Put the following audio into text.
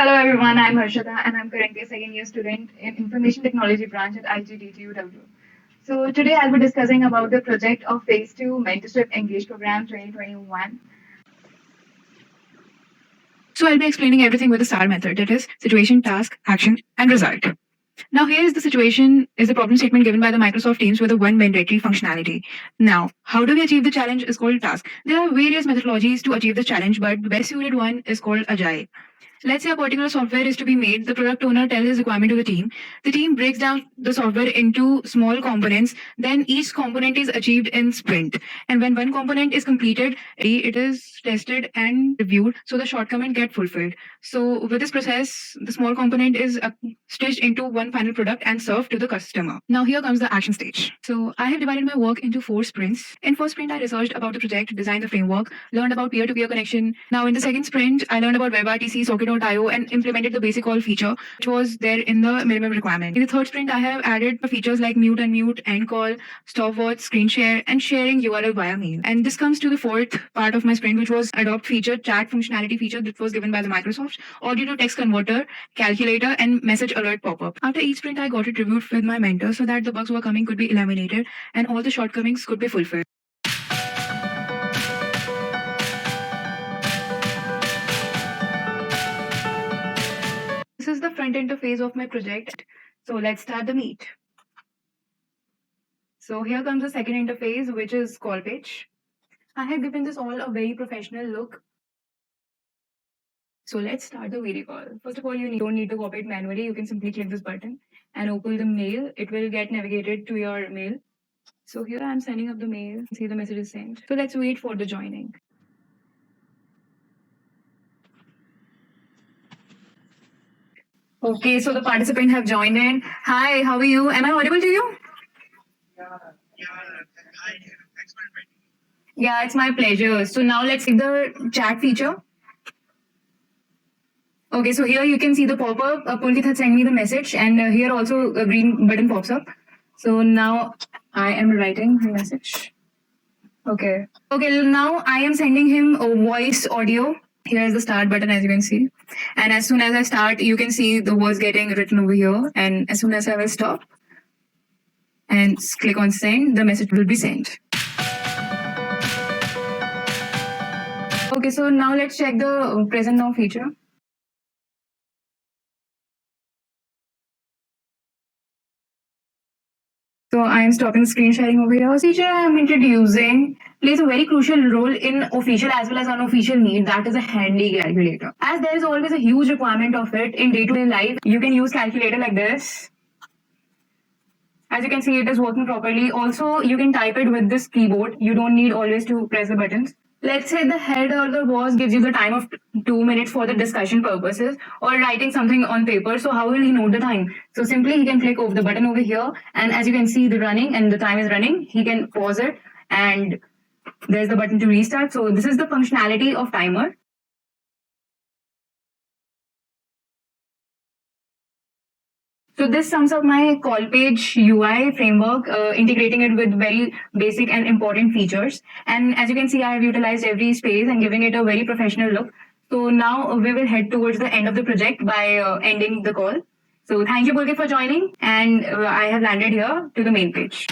Hello everyone, I'm Harshada and I'm currently a second year student in Information Technology branch at IGDTUW. So today I'll be discussing about the project of Phase 2 Mentorship Engage Program 2021. So I'll be explaining everything with the STAR method, that is situation, task, action, and result. Now here is the situation is the problem statement given by the Microsoft Teams with a one mandatory functionality. Now, how do we achieve the challenge is called task. There are various methodologies to achieve the challenge, but the best suited one is called Agile. Let's say a particular software is to be made. The product owner tells his requirement to the team. The team breaks down the software into small components. Then each component is achieved in sprint. And when one component is completed, it is tested and reviewed so the shortcoming get fulfilled. So with this process, the small component is stitched into one final product and served to the customer. Now here comes the action stage. So I have divided my work into 4 sprints. In first sprint, I researched about the project, designed the framework, learned about peer-to-peer connection. Now in the second sprint, I learned about WebRTC, Socket.io, and implemented the basic call feature, which was there in the minimum requirement. In the third sprint, I have added features like mute, unmute, end call, stopwatch, screen share, and sharing URL via mail. And this comes to the fourth part of my sprint, which was adopt feature, chat functionality feature that was given by the Microsoft, audio to text converter, calculator, and message alert pop-up. After each sprint, I got it reviewed with my mentor so that the bugs were coming could be eliminated and all the shortcomings could be fulfilled. This is the front interface of my project. So let's start the meet. So here comes the second interface, which is call page. I have given this all a very professional look. So let's start the video call. First of all, you don't need to copy it manually. You can simply click this button and open the mail. It will get navigated to your mail. So here I'm sending up the mail. See the message is sent. So let's wait for the joining. Okay, so the participant have joined in. Hi, how are you? Am I audible to you? Yeah, it's my pleasure. So now let's see the chat feature. Okay, so here you can see the pop-up. Pulkit had sent me the message, and here also a green button pops up. So now I am writing the message. Okay. Okay, now I am sending him a voice audio. Here is the start button, as you can see. And as soon as I start, you can see the words getting written over here. And as soon as I will stop and click on send, the message will be sent. Okay, so now let's check the present now feature. So I am stopping screen sharing over here. Feature I am introducing plays a very crucial role in official as well as unofficial need. That is a handy calculator. As there is always a huge requirement of it in day-to-day life, you can use calculator like this. As you can see, it is working properly. Also, you can type it with this keyboard. You don't need always to press the buttons. Let's say the head or the boss gives you the time of 2 minutes for the discussion purposes or writing something on paper. So how will he know the time? So simply he can click over the button over here, and as you can see the running and the time is running, he can pause it and there's the button to restart. So this is the functionality of timer. So this sums up my call page UI framework, integrating it with very basic and important features. And as you can see, I have utilized every space and giving it a very professional look. So now we will head towards the end of the project by ending the call. So thank you, Pulkit, for joining. And I have landed here to the main page.